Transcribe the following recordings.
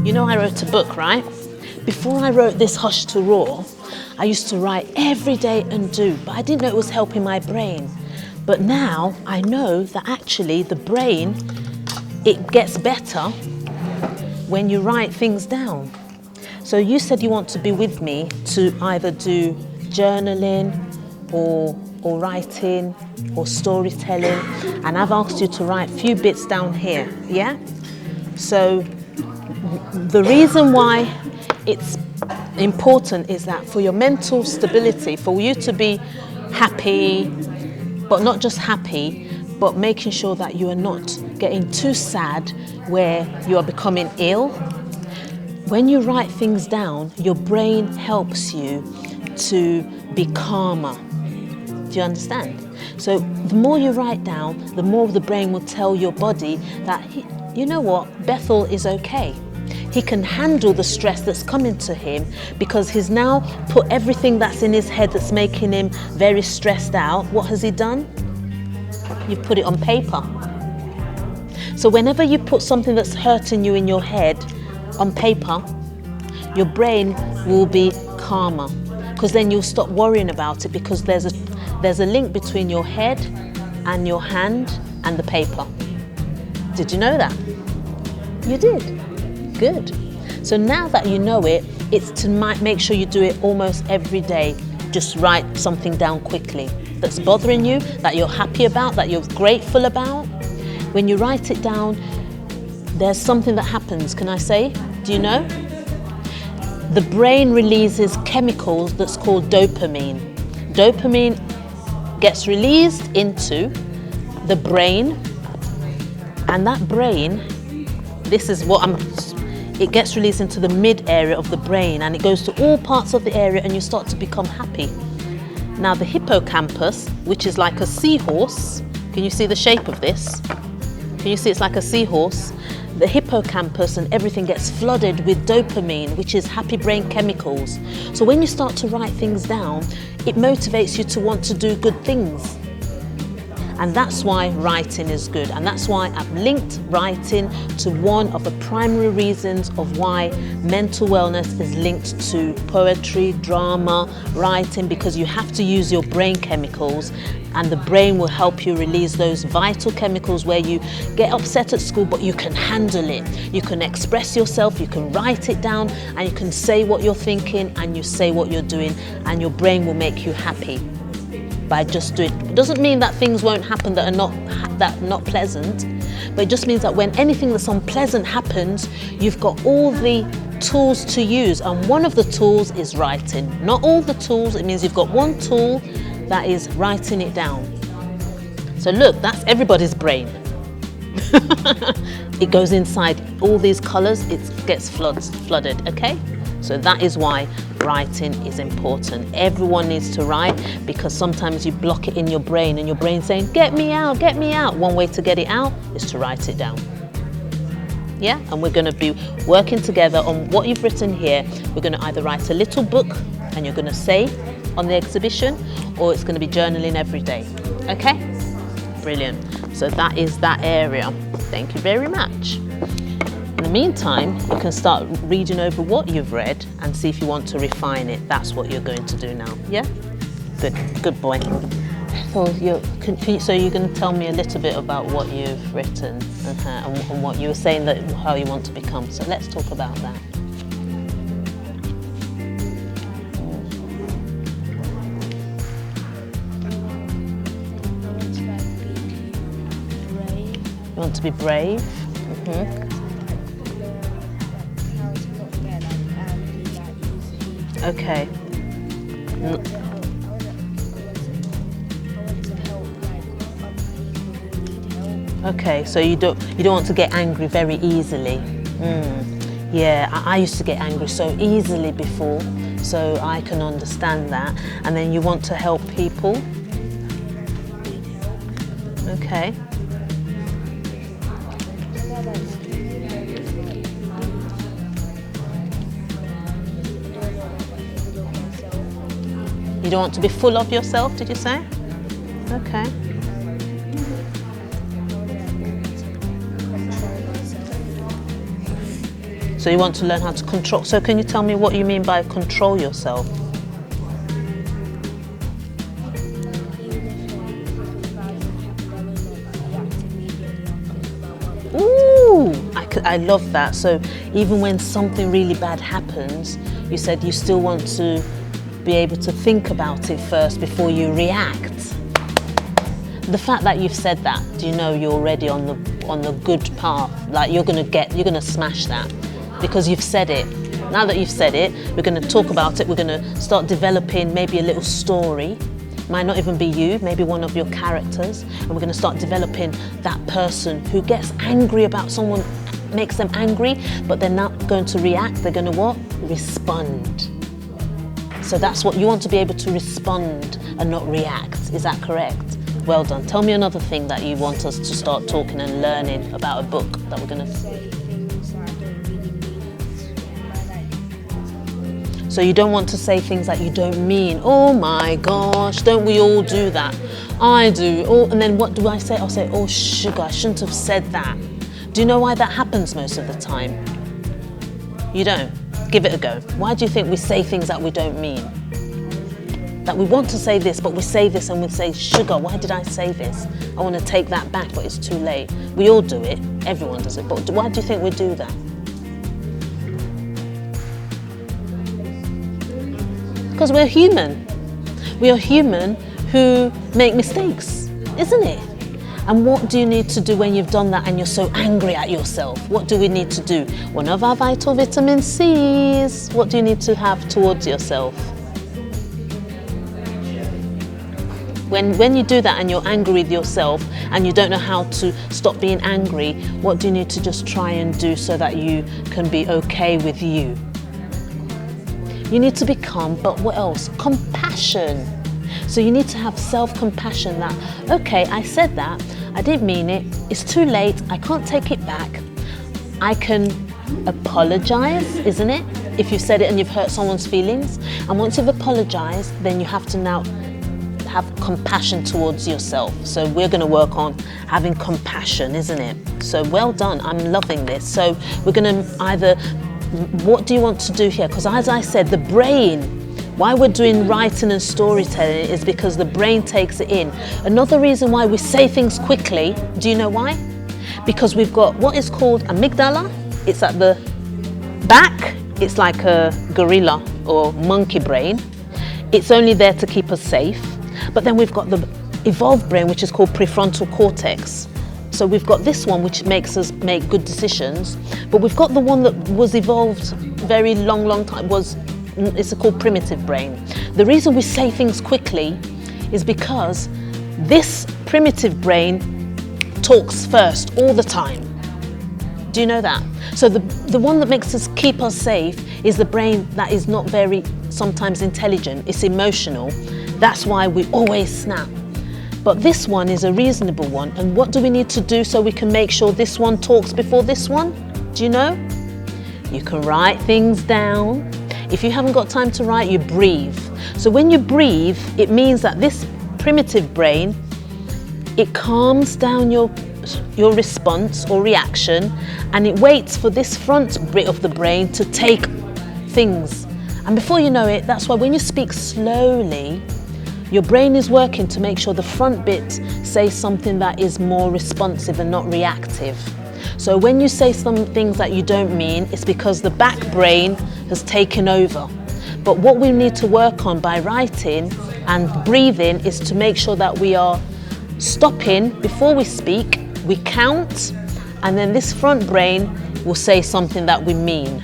You know I wrote a book, right? Before I wrote this Hush to Roar, I used to write every day and do, but I didn't know it was helping my brain. But now I know that actually the brain, it gets better when you write things down. So you said you want to be with me to either do journaling or writing or storytelling, and I've asked you to write a few bits down here, yeah? So the reason why it's important is that for your mental stability, for you to be happy, but not just happy, but making sure that you are not getting too sad where you are becoming ill. When you write things down, your brain helps you to be calmer. Do you understand? So the more you write down, the more the brain will tell your body that, you know what, Bethel is okay. He can handle the stress that's coming to him because he's now put everything that's in his head that's making him very stressed out. What has he done? You've put it on paper. So whenever you put something that's hurting you in your head on paper, your brain will be calmer, because then you'll stop worrying about it, because there's a link between your head and your hand and the paper. Did you know that? You did. Good. So now that you know it, it's to make sure you do it almost every day. Just write something down quickly that's bothering you, that you're happy about, that you're grateful about. When you write it down, there's something that happens. Can I say? Do you know? The brain releases chemicals that's called dopamine. Dopamine gets released into the brain, and that brain, it gets released into the mid area of the brain, and it goes to all parts of the area, and you start to become happy. Now the hippocampus, which is like a seahorse, can you see the shape of this? Can you see it's like a seahorse? The hippocampus and everything gets flooded with dopamine, which is happy brain chemicals. So when you start to write things down, it motivates you to want to do good things. And that's why writing is good. And that's why I've linked writing to one of the primary reasons of why mental wellness is linked to poetry, drama, writing, because you have to use your brain chemicals, and the brain will help you release those vital chemicals where you get upset at school, but you can handle it. You can express yourself, you can write it down, and you can say what you're thinking, and you say what you're doing, and your brain will make you happy by just doing it. It doesn't mean that things won't happen that are not pleasant, but it just means that when anything that's unpleasant happens, you've got all the tools to use, and one of the tools is writing. Not all the tools, it means you've got one tool that is writing it down. So look, that's everybody's brain. It goes inside all these colours, it gets flooded, okay? So that is why writing is important. Everyone needs to write, because sometimes you block it in your brain and your brain's saying, get me out, get me out. One way to get it out is to write it down. Yeah, and we're going to be working together on what you've written here. We're going to either write a little book and you're going to say on the exhibition, or it's going to be journaling every day. Okay? Brilliant. So that is that area. Thank you very much. In the meantime, you can start reading over what you've read and see if you want to refine it. That's what you're going to do now, yeah? Good boy. So you're going to tell me a little bit about what you've written and what you were saying, that how you want to become. So let's talk about that. You want to be brave? Mm-hmm. Okay. Okay, so you don't want to get angry very easily. Yeah, I used to get angry so easily before, so I can understand that. And then you want to help people. Okay. You don't want to be full of yourself, did you say? Okay. So you want to learn how to control. So can you tell me what you mean by control yourself? Ooh, I love that. So even when something really bad happens, you said you still want to be able to think about it first before you react. The fact that you've said that, do you know you're already on the good path? Like you're gonna smash that because you've said it. Now that you've said it, we're gonna talk about it. We're gonna start developing maybe a little story. Might not even be you, maybe one of your characters, and we're gonna start developing that person who gets angry about someone, makes them angry, but they're not going to react. They're gonna what? Respond. So that's what you want, to be able to respond and not react. Is that correct? Well done. Tell me another thing that you want us to start talking and learning about a book that we're gonna. So you don't want to say things that you don't mean. Oh my gosh, don't we all do that? I do. Oh, and then what do I say? I'll say, oh sugar, I shouldn't have said that. Do you know why that happens most of the time? You don't? Give it a go. Why do you think we say things that we don't mean? That we want to say this, but we say this and we say, sugar, why did I say this? I want to take that back, but it's too late. We all do it. Everyone does it. But why do you think we do that? Because we're human. We are human who make mistakes, isn't it? And what do you need to do when you've done that and you're so angry at yourself? What do we need to do? One of our vital vitamin C's. What do you need to have towards yourself? When you do that and you're angry with yourself and you don't know how to stop being angry, what do you need to just try and do so that you can be okay with you? You need to become, but what else? Compassion. So you need to have self-compassion that, okay, I said that, I didn't mean it, it's too late, I can't take it back. I can apologize, isn't it? If you said it and you've hurt someone's feelings. And once you've apologized, then you have to now have compassion towards yourself. So we're going to work on having compassion, isn't it? So well done, I'm loving this. So we're going to either, what do you want to do here? Because as I said, the brain, why we're doing writing and storytelling is because the brain takes it in. Another reason why we say things quickly, do you know why? Because we've got what is called amygdala. It's at the back. It's like a gorilla or monkey brain. It's only there to keep us safe. But then we've got the evolved brain, which is called prefrontal cortex. So we've got this one, which makes us make good decisions. But we've got the one that was evolved very long time, it's called primitive brain. The reason we say things quickly is because this primitive brain talks first all the time. Do you know that? So the one that makes us keep us safe is the brain that is not very sometimes intelligent, it's emotional. That's why we always snap. But this one is a reasonable one. And what do we need to do so we can make sure this one talks before this one? Do you know? You can write things down. If you haven't got time to write, you breathe. So when you breathe, it means that this primitive brain, it calms down your response or reaction, and it waits for this front bit of the brain to take things. And before you know it, that's why when you speak slowly, your brain is working to make sure the front bit says something that is more responsive and not reactive. So when you say some things that you don't mean, it's because the back brain has taken over. But what we need to work on by writing and breathing is to make sure that we are stopping before we speak, we count, and then this front brain will say something that we mean.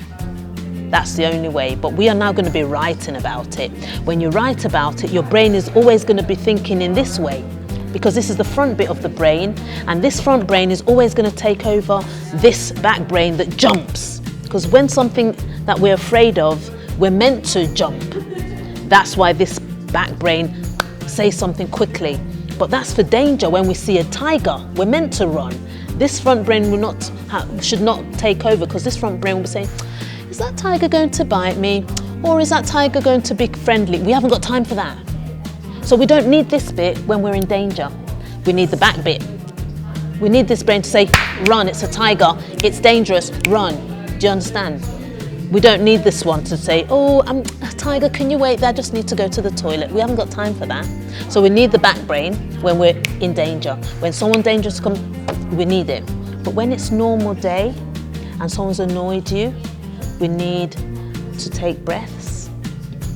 That's the only way. But we are now going to be writing about it. When you write about it, your brain is always going to be thinking in this way, because this is the front bit of the brain, and this front brain is always going to take over this back brain that jumps. Because when something that we're afraid of, we're meant to jump. That's why this back brain says something quickly. But that's for danger. When we see a tiger, we're meant to run. This front brain should not take over, because this front brain will be saying, is that tiger going to bite me? Or is that tiger going to be friendly? We haven't got time for that. So we don't need this bit when we're in danger. We need the back bit. We need this brain to say, run, it's a tiger, it's dangerous, run. Do you understand? We don't need this one to say, oh, Tiger, can you wait there? I just need to go to the toilet. We haven't got time for that. So we need the back brain when we're in danger. When someone dangerous comes, we need it. But when it's normal day and someone's annoyed you, we need to take breaths.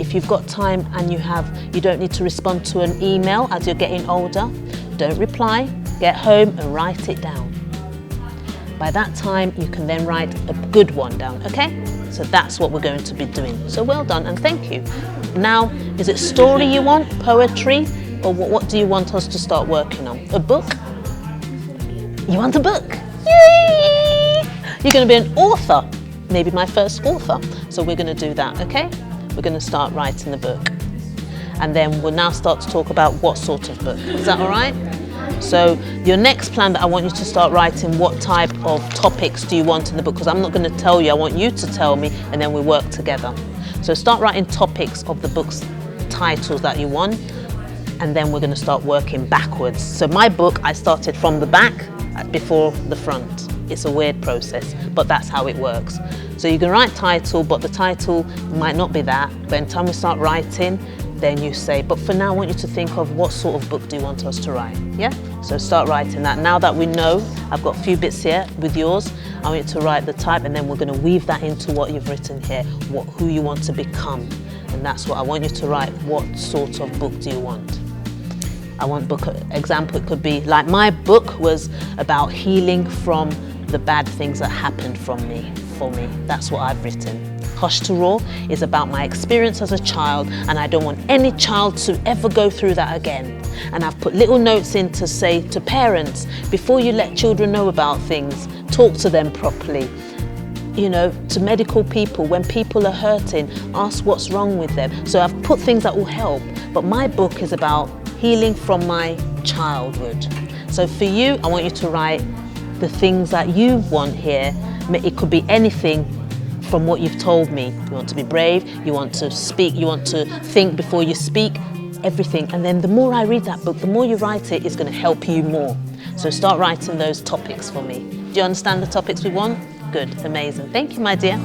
If you've got time and you don't need to respond to an email as you're getting older, don't reply, get home and write it down. By that time, you can then write a good one down, okay? So that's what we're going to be doing. So well done and thank you. Now, is it story you want, poetry, or what do you want us to start working on? A book? You want a book? Yay! You're going to be an author, maybe my first author. So we're going to do that, okay? We're going to start writing the book. And then we'll now start to talk about what sort of book. Is that all right? So your next plan that I want you to start writing, what type of topics do you want in the book? Because I'm not going to tell you, I want you to tell me, and then we work together. So start writing topics of the book's titles that you want, and then we're going to start working backwards. So my book, I started from the back before the front. It's a weird process, but that's how it works. So you can write title, but the title might not be that. By the time we start writing, then you say, but for now I want you to think of what sort of book do you want us to write, yeah? So start writing that. Now that we know, I've got a few bits here with yours, I want you to write the type, and then we're going to weave that into what you've written here, who you want to become. And that's what I want you to write. What sort of book do you want? I want book example, it could be like my book was about healing from the bad things that happened for me. That's what I've written. Hush to Raw is about my experience as a child, and I don't want any child to ever go through that again. And I've put little notes in to say to parents, before you let children know about things, talk to them properly. You know, to medical people, when people are hurting, ask what's wrong with them. So I've put things that will help, but my book is about healing from my childhood. So for you, I want you to write the things that you want here. It could be anything from what you've told me. You want to be brave, you want to speak, you want to think before you speak, everything. And then the more I read that book, the more you write it, it's going to help you more. So start writing those topics for me. Do you understand the topics we want? Good, amazing. Thank you, my dear.